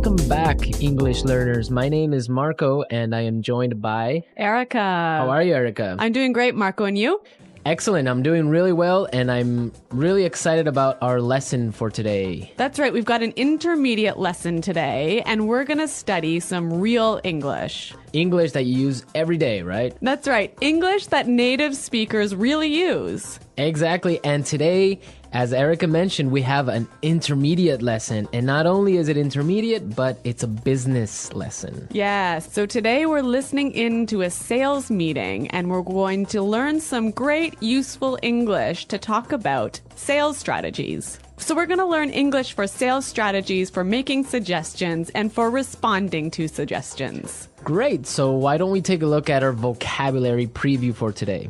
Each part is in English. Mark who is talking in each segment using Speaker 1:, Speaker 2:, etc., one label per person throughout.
Speaker 1: Welcome back, English learners. My name is Marco, and I am joined by...
Speaker 2: Erica.
Speaker 1: How are you, Erica?
Speaker 2: I'm doing great, Marco. And you?
Speaker 1: Excellent. I'm doing really well, and I'm really excited about our lesson for today.
Speaker 2: That's right. We've got an intermediate lesson today, and we're going to study some real English.
Speaker 1: English that you use every day, right?
Speaker 2: That's right. English that native speakers really use.
Speaker 1: Exactly. And today, as Erica mentioned, we have an intermediate lesson. And not only is it intermediate, but it's a business lesson.
Speaker 2: Yes. So today we're listening in to a sales meeting, and we're going to learn some great, useful English to talk about sales strategies. So we're going to learn English for sales strategies, for making suggestions, and for responding to suggestions.
Speaker 1: Great. So why don't we take a look at our vocabulary preview for today?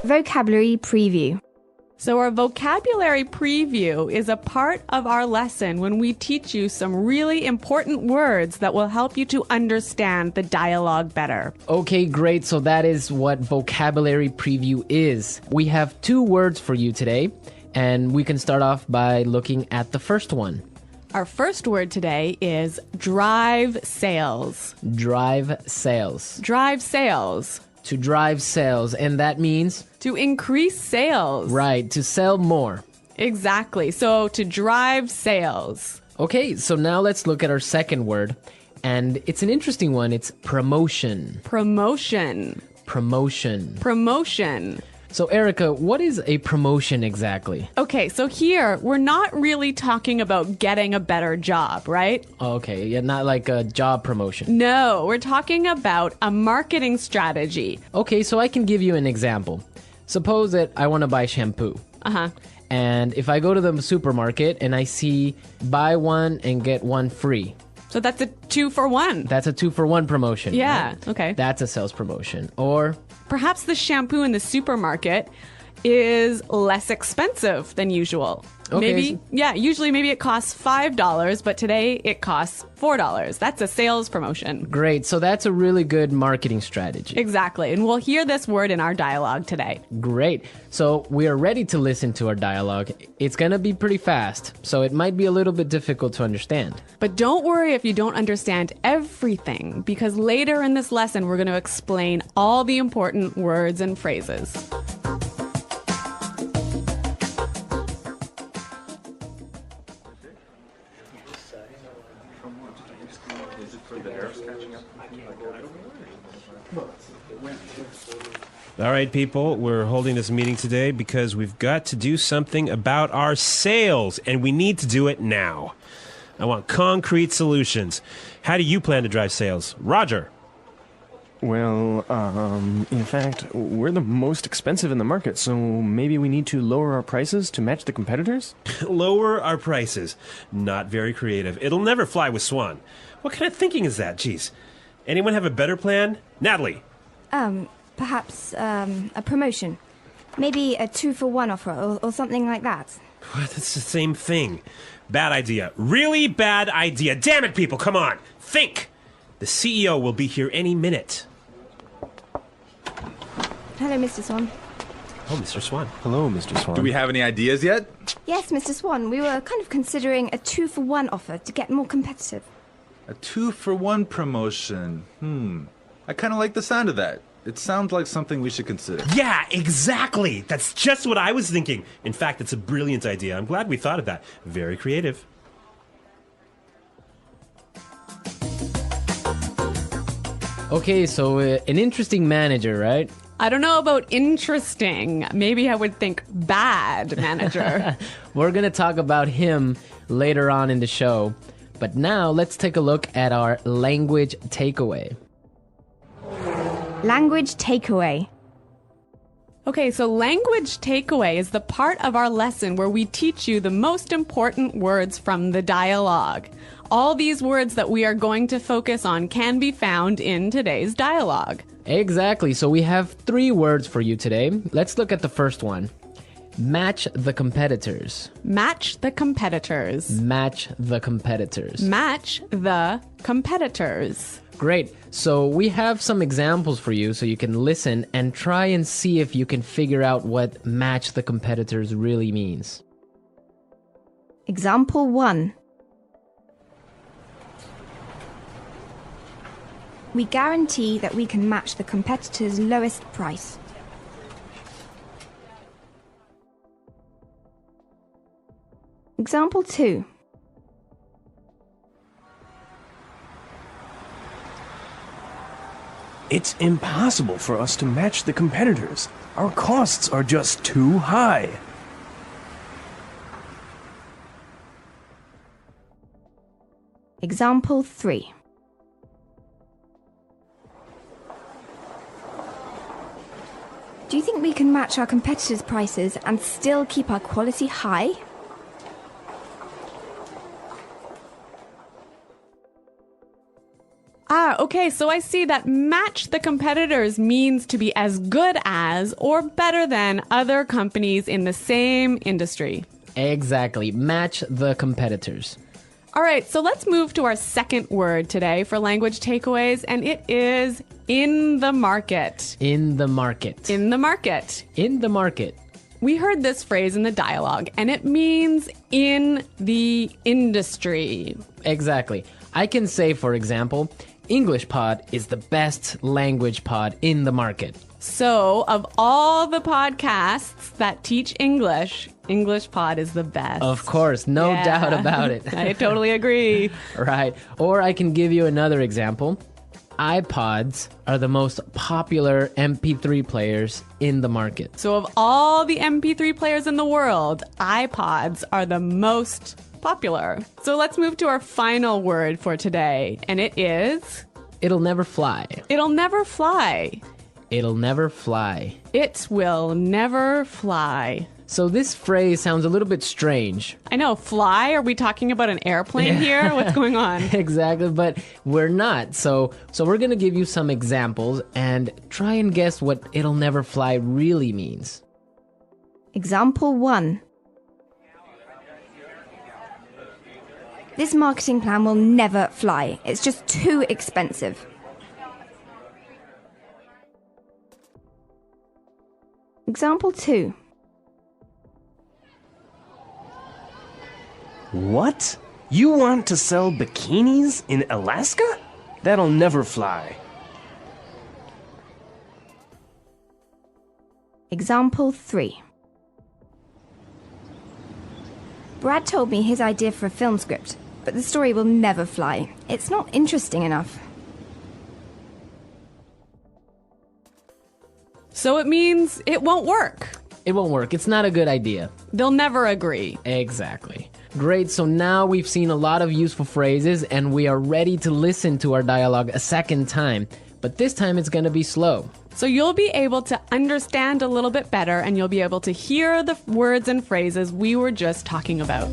Speaker 3: Vocabulary preview.
Speaker 2: So our vocabulary preview is a part of our lesson when we teach you some really important words that will help you to understand the dialogue better.
Speaker 1: Okay, great. So that is what vocabulary preview is. We have 2 words for you today, and we can start off by looking at the first one.
Speaker 2: Our first word today is drive sales.
Speaker 1: Drive sales.
Speaker 2: Drive sales.
Speaker 1: To drive sales, and that means?
Speaker 2: To increase sales.
Speaker 1: Right, to sell more.
Speaker 2: Exactly. So to drive sales.
Speaker 1: Okay, so now let's look at our second word, and it's an interesting one. It's promotion.
Speaker 2: Promotion.
Speaker 1: Promotion.
Speaker 2: Promotion.
Speaker 1: So Erica, what is a promotion exactly?
Speaker 2: Okay, so here we're not really talking about getting a better job, right?
Speaker 1: Okay, yeah, not like a job promotion.
Speaker 2: No, we're talking about a marketing strategy.
Speaker 1: Okay, so I can give you an example. Suppose that I want to buy shampoo.
Speaker 2: Uh-huh.
Speaker 1: And if I go to the supermarket and I see buy one and get one free.
Speaker 2: So that's a 2-for-1.
Speaker 1: That's a 2-for-1 promotion.
Speaker 2: Yeah,
Speaker 1: right?
Speaker 2: okay.
Speaker 1: That's a sales promotion. Or
Speaker 2: perhaps the shampoo in the supermarket is less expensive than usual.
Speaker 1: Okay.
Speaker 2: Usually maybe it costs $5, but today it costs $4. That's a sales promotion.
Speaker 1: Great. So that's a really good marketing strategy.
Speaker 2: Exactly. And we'll hear this word in our dialogue today.
Speaker 1: Great. So we are ready to listen to our dialogue. It's going to be pretty fast, so it might be a little bit difficult to understand.
Speaker 2: But don't worry if you don't understand everything, because later in this lesson, we're going to explain all the important words and phrases.
Speaker 4: All right, people, we're holding this meeting today because we've got to do something about our sales, and we need to do it now. I want concrete solutions. How do you plan to drive sales? Roger.
Speaker 5: Well, in fact, we're the most expensive in the market, so maybe we need to lower our prices to match the competitors?
Speaker 4: Lower our prices. Not very creative. It'll never fly with Swan. What kind of thinking is that? Jeez. Anyone have a better plan? Natalie.
Speaker 3: Perhaps a promotion. Maybe a 2-for-1 offer or something like that.
Speaker 4: What? That's the same thing. Bad idea. Really bad idea. Damn it, people, come on. Think. The CEO will be here any minute.
Speaker 3: Hello, Mr. Swan.
Speaker 4: Oh, Mr. Swan.
Speaker 5: Hello, Mr. Swan.
Speaker 6: Do we have any ideas yet?
Speaker 3: Yes, Mr. Swan. We were kind of considering a 2-for-1 offer to get more competitive.
Speaker 6: A 2-for-1 promotion. I kind of like the sound of that. It sounds like something we should consider.
Speaker 4: Yeah, exactly. That's just what I was thinking. In fact, it's a brilliant idea. I'm glad we thought of that. Very creative.
Speaker 1: Okay, so an interesting manager, right?
Speaker 2: I don't know about interesting. Maybe I would think bad manager.
Speaker 1: We're going to talk about him later on in the show. But now let's take a look at our language takeaway.
Speaker 3: Language takeaway.
Speaker 2: Okay, so language takeaway is the part of our lesson where we teach you the most important words from the dialogue. All these words that we are going to focus on can be found in today's dialogue.
Speaker 1: Exactly. So we have 3 words for you today. Let's look at the first one. Match the competitors.
Speaker 2: Match the competitors.
Speaker 1: Match the competitors.
Speaker 2: Match the competitors.
Speaker 1: Great. So we have some examples for you so you can listen and try and see if you can figure out what match the competitors really means.
Speaker 3: Example 1. We guarantee that we can match the competitor's lowest price. Example 2.
Speaker 5: It's impossible for us to match the competitors. Our costs are just too high.
Speaker 3: Example 3. Do you think we can match our competitors' prices and still keep our quality high?
Speaker 2: Okay, so I see that match the competitors means to be as good as or better than other companies in the same industry.
Speaker 1: Exactly. Match the competitors.
Speaker 2: All right, so let's move to our second word today for language takeaways, and it is in the market.
Speaker 1: In the market.
Speaker 2: In the market.
Speaker 1: In the market.
Speaker 2: We heard this phrase in the dialogue, and it means in the industry.
Speaker 1: Exactly. I can say, for example, English Pod is the best language pod in the market.
Speaker 2: So, of all the podcasts that teach English, English Pod is the best.
Speaker 1: Of course, no
Speaker 2: Yeah.
Speaker 1: doubt about it.
Speaker 2: I totally agree.
Speaker 1: Right. Or I can give you another example. iPods are the most popular MP3 players in the market.
Speaker 2: So, of all the MP3 players in the world, iPods are the most popular. So, let's move to our final word for today, and it is
Speaker 1: It'll never fly.
Speaker 2: it'll never fly.
Speaker 1: It'll never fly.
Speaker 2: It will never fly.
Speaker 1: So this phrase sounds a little bit strange.
Speaker 2: I know, fly? Are we talking about an airplane here? What's going on?
Speaker 1: Exactly, but we're not. So we're going to give you some examples and try and guess what it'll never fly really means.
Speaker 3: Example 1. This marketing plan will never fly. It's just too expensive. Example 2.
Speaker 5: What? You want to sell bikinis in Alaska? That'll never fly.
Speaker 3: Example 3. Brad told me his idea for a film script, but the story will never fly. It's not interesting enough.
Speaker 2: So it means it won't work.
Speaker 1: It won't work. It's not a good idea.
Speaker 2: They'll never agree.
Speaker 1: Exactly. Great, so now we've seen a lot of useful phrases and we are ready to listen to our dialogue a second time. But this time it's going to be slow.
Speaker 2: So you'll be able to understand a little bit better and you'll be able to hear the words and phrases we were just talking about.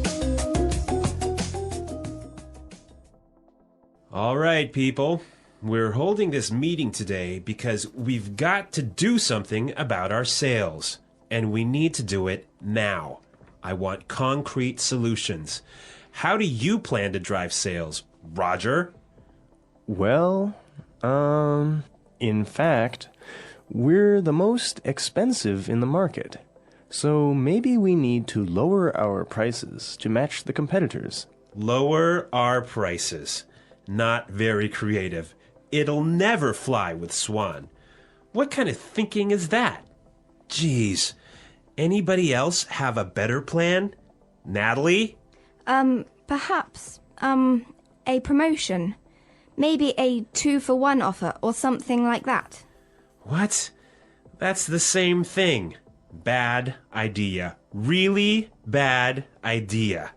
Speaker 4: All right, people. We're holding this meeting today because we've got to do something about our sales. And we need to do it now. I want concrete solutions. How do you plan to drive sales, Roger?
Speaker 5: Well, in fact, we're the most expensive in the market. So maybe we need to lower our prices to match the competitors.
Speaker 4: Lower our prices. Not very creative. It'll never fly with Swan. What kind of thinking is that? Geez. Anybody else have a better plan? Natalie?
Speaker 3: Perhaps, a promotion. Maybe a 2-for-1 offer or something like that.
Speaker 4: What? That's the same thing. Bad idea. Really bad idea.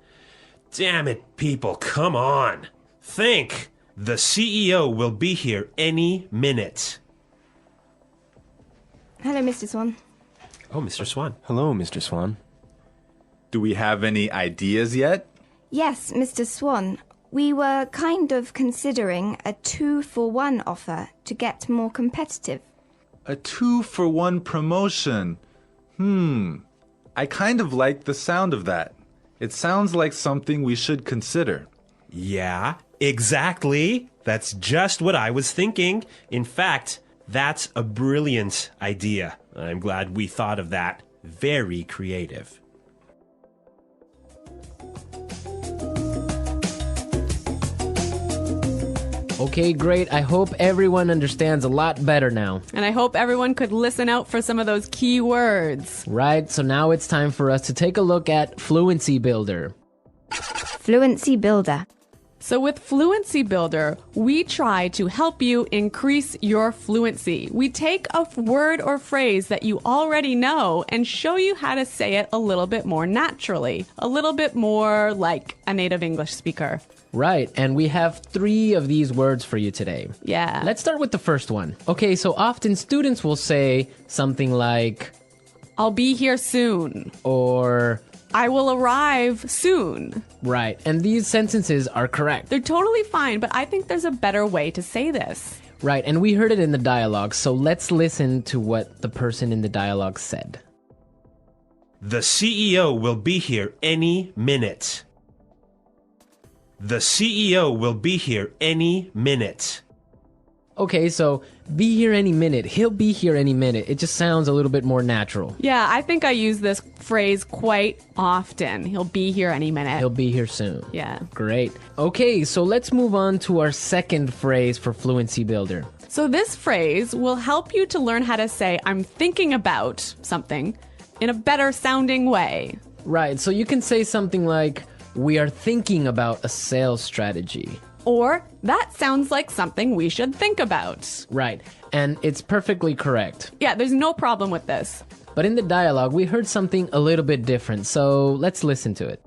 Speaker 4: Damn it, people, come on. Think. The CEO will be here any minute.
Speaker 3: Hello, Mr. Swan.
Speaker 4: Oh, Mr. Swan.
Speaker 5: Hello, Mr. Swan.
Speaker 6: Do we have any ideas yet?
Speaker 3: Yes, Mr. Swan. We were kind of considering a 2-for-1 offer to get more competitive.
Speaker 6: A 2-for-1 promotion. I kind of like the sound of that. It sounds like something we should consider.
Speaker 4: Yeah, exactly. That's just what I was thinking. In fact, that's a brilliant idea. I'm glad we thought of that. Very creative.
Speaker 1: Okay, great. I hope everyone understands a lot better now.
Speaker 2: And I hope everyone could listen out for some of those key words.
Speaker 1: Right, so now it's time for us to take a look at Fluency Builder.
Speaker 3: Fluency Builder.
Speaker 2: So with Fluency Builder, we try to help you increase your fluency. We take a word or phrase that you already know and show you how to say it a little bit more naturally, a little bit more like a native English speaker.
Speaker 1: Right, and we have 3 of these words for you today.
Speaker 2: Yeah.
Speaker 1: Let's start with the first one. Okay, so often students will say something like,
Speaker 2: I'll be here soon.
Speaker 1: or,
Speaker 2: I will arrive soon.
Speaker 1: right, and these sentences are correct.
Speaker 2: They're totally fine, but I think there's a better way to say this.
Speaker 1: Right, and we heard it in the dialogue, so let's listen to what the person in the dialogue said.
Speaker 4: The CEO will be here any minute. The CEO will be here any minute.
Speaker 1: Okay, so be here any minute. He'll be here any minute. It just sounds a little bit more natural.
Speaker 2: Yeah, I think I use this phrase quite often. He'll be here any minute.
Speaker 1: He'll be here soon.
Speaker 2: Yeah.
Speaker 1: Great. Okay, so let's move on to our second phrase for Fluency Builder.
Speaker 2: So this phrase will help you to learn how to say I'm thinking about something in a better sounding way.
Speaker 1: Right, so you can say something like, we are thinking about a sales strategy.
Speaker 2: Or that sounds like something we should think about.
Speaker 1: Right, and it's perfectly correct.
Speaker 2: Yeah, there's no problem with this.
Speaker 1: But in the dialogue, we heard something a little bit different, so let's listen to it.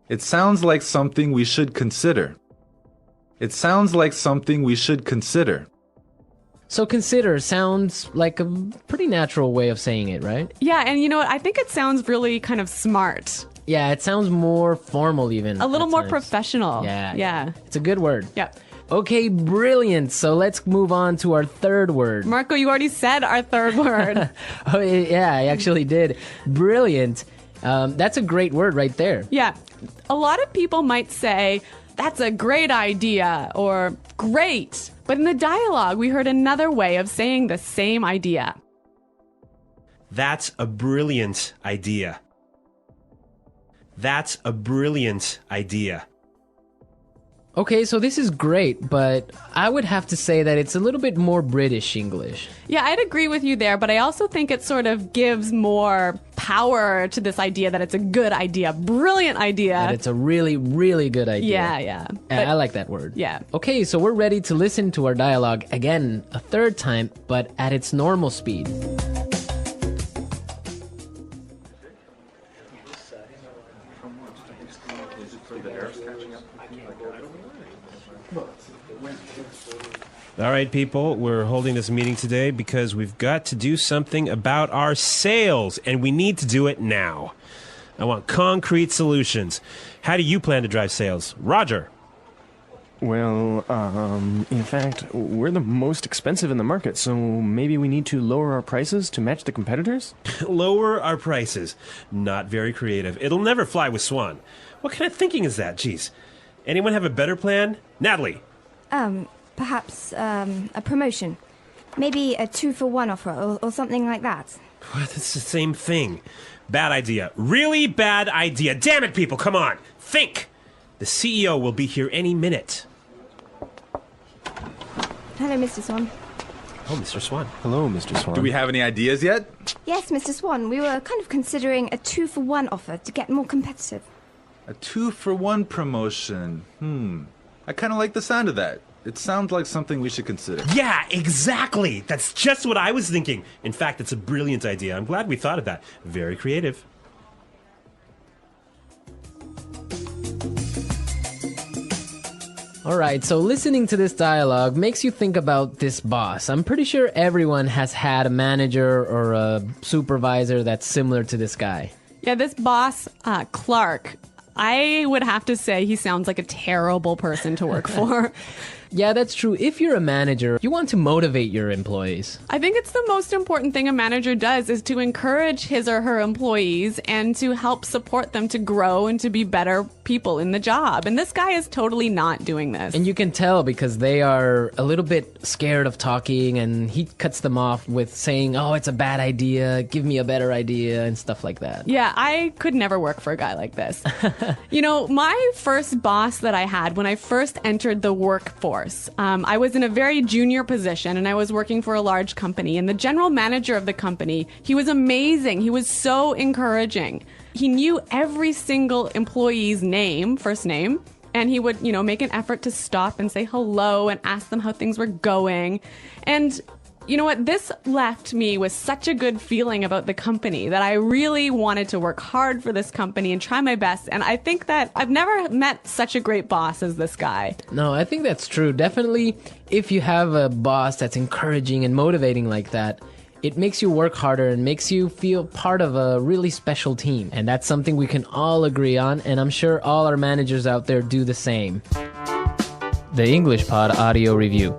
Speaker 6: It sounds like something we should consider. It sounds like something we should consider.
Speaker 1: So consider sounds like a pretty natural way of saying it, right?
Speaker 2: Yeah, and you know what? I think it sounds really kind of smart.
Speaker 1: Yeah, it sounds more formal even.
Speaker 2: A little
Speaker 1: at
Speaker 2: more
Speaker 1: times.
Speaker 2: professional.
Speaker 1: Yeah.
Speaker 2: Yeah.
Speaker 1: It's a good word.
Speaker 2: Yeah.
Speaker 1: Okay, brilliant. So let's move on to our third word.
Speaker 2: Marco, you already said our third word.
Speaker 1: Oh, yeah, I actually did. Brilliant. That's a great word right there.
Speaker 2: Yeah. A lot of people might say, that's a great idea or great. But in the dialogue, we heard another way of saying the same idea.
Speaker 4: That's a brilliant idea. That's a brilliant idea.
Speaker 1: Okay, so this is great, but I would have to say that it's a little bit more British English.
Speaker 2: Yeah, I'd agree with you there, but I also think it sort of gives more power to this idea that it's a good idea, brilliant idea.
Speaker 1: And it's a really, really good idea.
Speaker 2: Yeah.
Speaker 1: I like that word.
Speaker 2: Yeah.
Speaker 1: Okay, so we're ready to listen to our dialogue again a third time, but at its normal speed.
Speaker 4: All right, people, we're holding this meeting today because we've got to do something about our sales, and we need to do it now. I want concrete solutions. How do you plan to drive sales? Roger.
Speaker 5: Well, in fact, we're the most expensive in the market, so maybe we need to lower our prices to match the competitors?
Speaker 4: Lower our prices. Not very creative. It'll never fly with Swan. What kind of thinking is that? Jeez. Anyone have a better plan? Natalie.
Speaker 3: Perhaps a promotion. Maybe a 2-for-1 offer or something like that.
Speaker 4: What? It's the same thing. Bad idea. Really bad idea. Damn it, people. Come on. Think. The CEO will be here any minute.
Speaker 3: Hello, Mr. Swan.
Speaker 4: Oh, Mr. Swan.
Speaker 5: Hello, Mr. Swan.
Speaker 6: Do we have any ideas yet?
Speaker 3: Yes, Mr. Swan, we were kind of considering a 2-for-1 offer to get more competitive.
Speaker 6: A 2-for-1 promotion. I kind of like the sound of that. It sounds like something we should consider.
Speaker 4: Yeah, exactly. That's just what I was thinking. In fact, it's a brilliant idea. I'm glad we thought of that. Very creative.
Speaker 1: All right, so listening to this dialogue makes you think about this boss. I'm pretty sure everyone has had a manager or a supervisor that's similar to this guy.
Speaker 2: Yeah, this boss, Clark, I would have to say he sounds like a terrible person to work for.
Speaker 1: Yeah, that's true. If you're a manager, you want to motivate your employees.
Speaker 2: I think it's the most important thing a manager does is to encourage his or her employees and to help support them to grow and to be better people in the job. And this guy is totally not doing this.
Speaker 1: And you can tell because they are a little bit scared of talking, and he cuts them off with saying, oh, it's a bad idea, give me a better idea, and stuff like that.
Speaker 2: Yeah, I could never work for a guy like this. You know, my first boss that I had when I first entered the workforce, workforce. I was in a very junior position and I was working for a large company, and the general manager of the company, he was amazing. He was so encouraging. He knew every single employee's name, first name, and he would, make an effort to stop and say hello and ask them how things were going. And you know what? This left me with such a good feeling about the company that I really wanted to work hard for this company and try my best. And I think that I've never met such a great boss as this guy.
Speaker 1: No, I think that's true. Definitely, if you have a boss that's encouraging and motivating like that, it makes you work harder and makes you feel part of a really special team. And that's something we can all agree on, and I'm sure all our managers out there do the same. The English Pod Audio Review.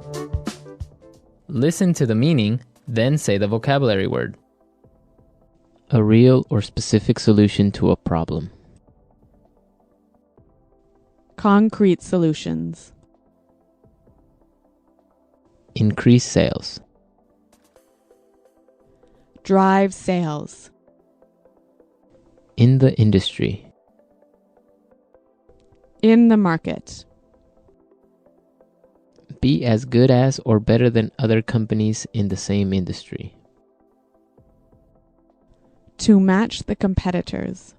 Speaker 1: Listen to the meaning, then say the vocabulary word. A real or specific solution to a problem.
Speaker 2: Concrete solutions.
Speaker 1: Increase sales.
Speaker 2: Drive sales.
Speaker 1: In the industry.
Speaker 2: In the market.
Speaker 1: Be as good as or better than other companies in the same industry.
Speaker 2: To match the competitors.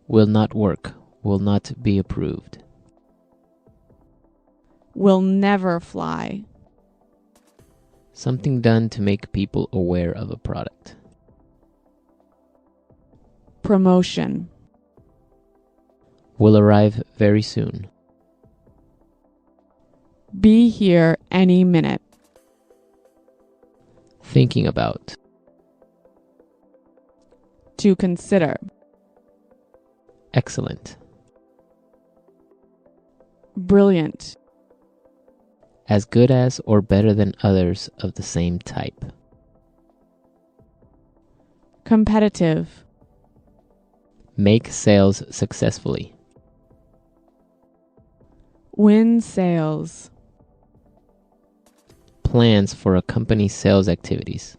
Speaker 1: Will not work. Will not be approved.
Speaker 2: Will never fly.
Speaker 1: Something done to make people aware of a product.
Speaker 2: Promotion.
Speaker 1: Will arrive very soon.
Speaker 2: Be here any minute.
Speaker 1: Thinking about.
Speaker 2: To consider.
Speaker 1: Excellent.
Speaker 2: Brilliant.
Speaker 1: As good as or better than others of the same type.
Speaker 2: Competitive.
Speaker 1: Make sales successfully.
Speaker 2: Win sales.
Speaker 1: Plans for a company's sales activities.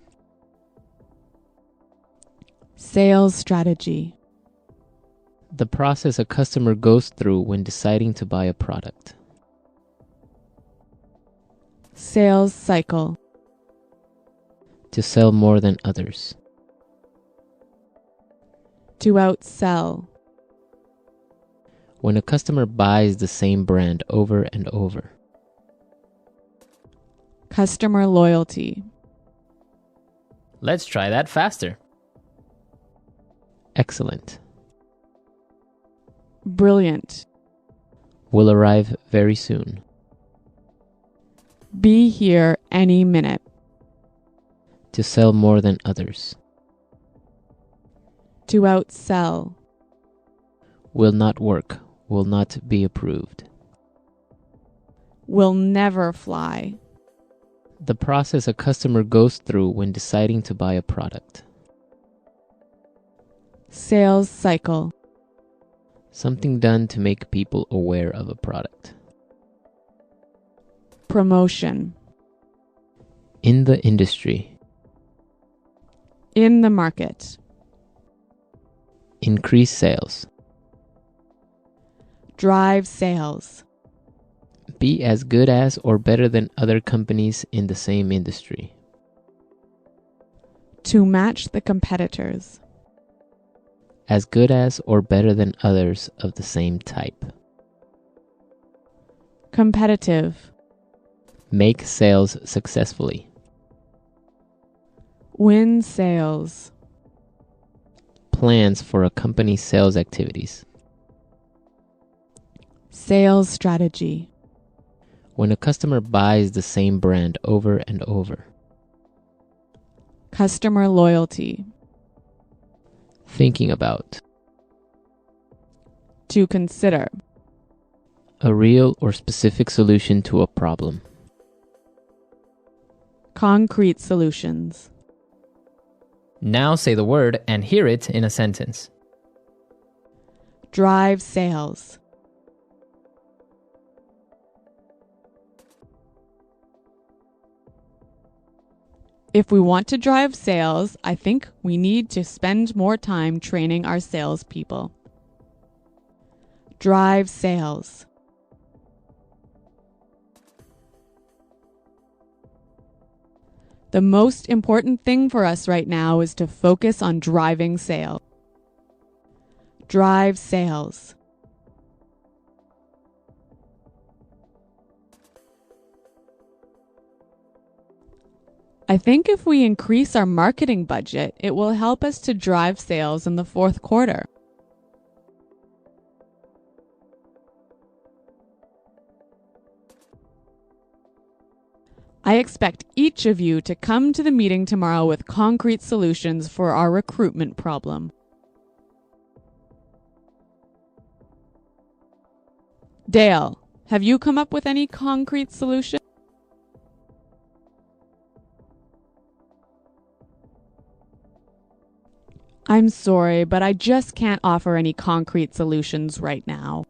Speaker 2: Sales strategy.
Speaker 1: The process a customer goes through when deciding to buy a product.
Speaker 2: Sales cycle.
Speaker 1: To sell more than others.
Speaker 2: To outsell.
Speaker 1: When a customer buys the same brand over and over.
Speaker 2: Customer loyalty.
Speaker 1: Let's try that faster. Excellent.
Speaker 2: Brilliant.
Speaker 1: Will arrive very soon.
Speaker 2: Be here any minute.
Speaker 1: To sell more than others.
Speaker 2: To outsell.
Speaker 1: Will not work. Will not be approved.
Speaker 2: Will never fly.
Speaker 1: The process a customer goes through when deciding to buy a product.
Speaker 2: Sales cycle.
Speaker 1: Something done to make people aware of a product.
Speaker 2: Promotion.
Speaker 1: In the industry.
Speaker 2: In the market.
Speaker 1: Increase sales.
Speaker 2: Drive sales.
Speaker 1: Be as good as or better than other companies in the same industry.
Speaker 2: To match the competitors.
Speaker 1: As good as or better than others of the same type.
Speaker 2: Competitive.
Speaker 1: Make sales successfully.
Speaker 2: Win sales.
Speaker 1: Plans for a company's sales activities.
Speaker 2: Sales strategy.
Speaker 1: When a customer buys the same brand over and over.
Speaker 2: Customer loyalty.
Speaker 1: Thinking about.
Speaker 2: To consider.
Speaker 1: A real or specific solution to a problem.
Speaker 2: Concrete solutions.
Speaker 1: Now say the word and hear it in a sentence.
Speaker 2: Drive sales. If we want to drive sales, I think we need to spend more time training our salespeople. Drive sales. The most important thing for us right now is to focus on driving sales. Drive sales. I think if we increase our marketing budget, it will help us to drive sales in the fourth quarter. I expect each of you to come to the meeting tomorrow with concrete solutions for our recruitment problem. Dale, have you come up with any concrete solutions? I'm sorry, but I just can't offer any concrete solutions right now.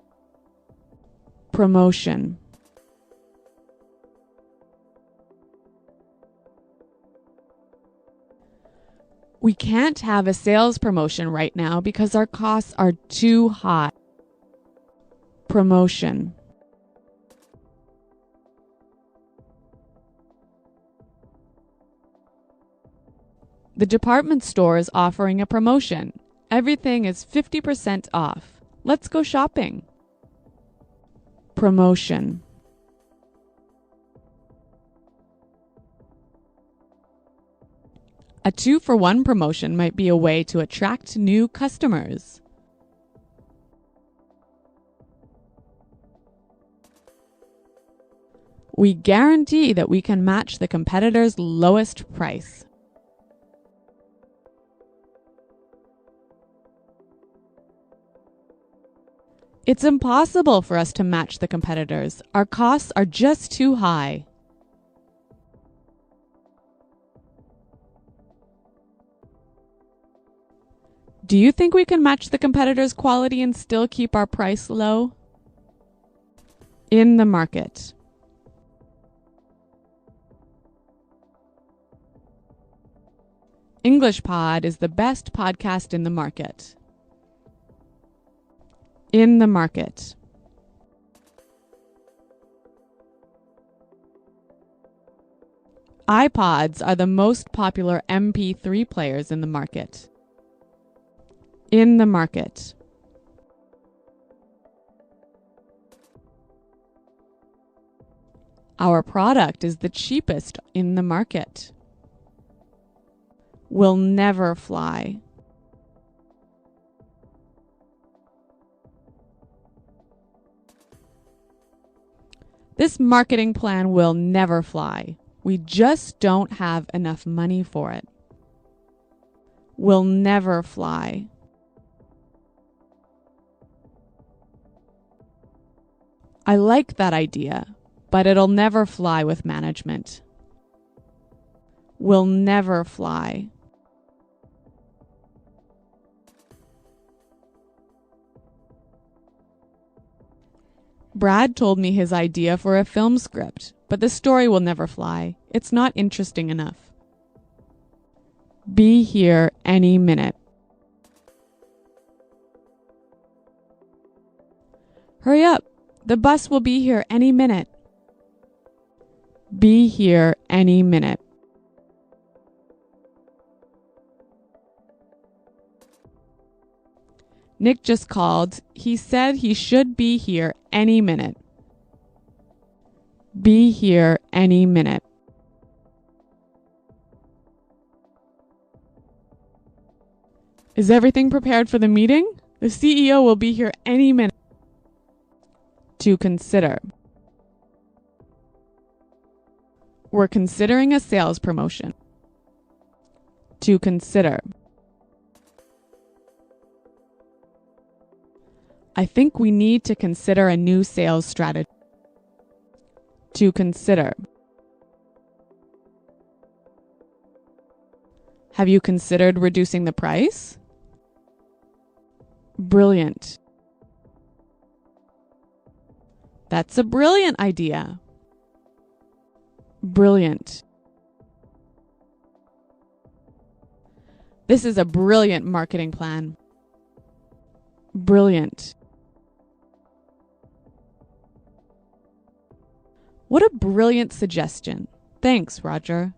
Speaker 2: Promotion. We can't have a sales promotion right now because our costs are too high. Promotion. The department store is offering a promotion. Everything is 50% off. Let's go shopping. Promotion. A 2-for-1 promotion might be a way to attract new customers. We guarantee that we can match the competitor's lowest price. It's impossible for us to match the competitors. Our costs are just too high. Do you think we can match the competitors' quality and still keep our price low? In the market. English Pod is the best podcast in the market. In the market. iPods are the most popular MP3 players in the market. In the market. Our product is the cheapest in the market. Will never fly. This marketing plan will never fly. We just don't have enough money for it. Will never fly. I like that idea, but it'll never fly with management. Will never fly. Brad told me his idea for a film script, but the story will never fly. It's not interesting enough. Be here any minute. Hurry up. The bus will be here any minute. Be here any minute. Nick just called. He said he should be here any minute. Be here any minute. Is everything prepared for the meeting? The CEO will be here any minute. To consider. We're considering a sales promotion. To consider. I think we need to consider a new sales strategy. To consider. Have you considered reducing the price? Brilliant. That's a brilliant idea. Brilliant. This is a brilliant marketing plan. Brilliant. What a brilliant suggestion. Thanks, Roger.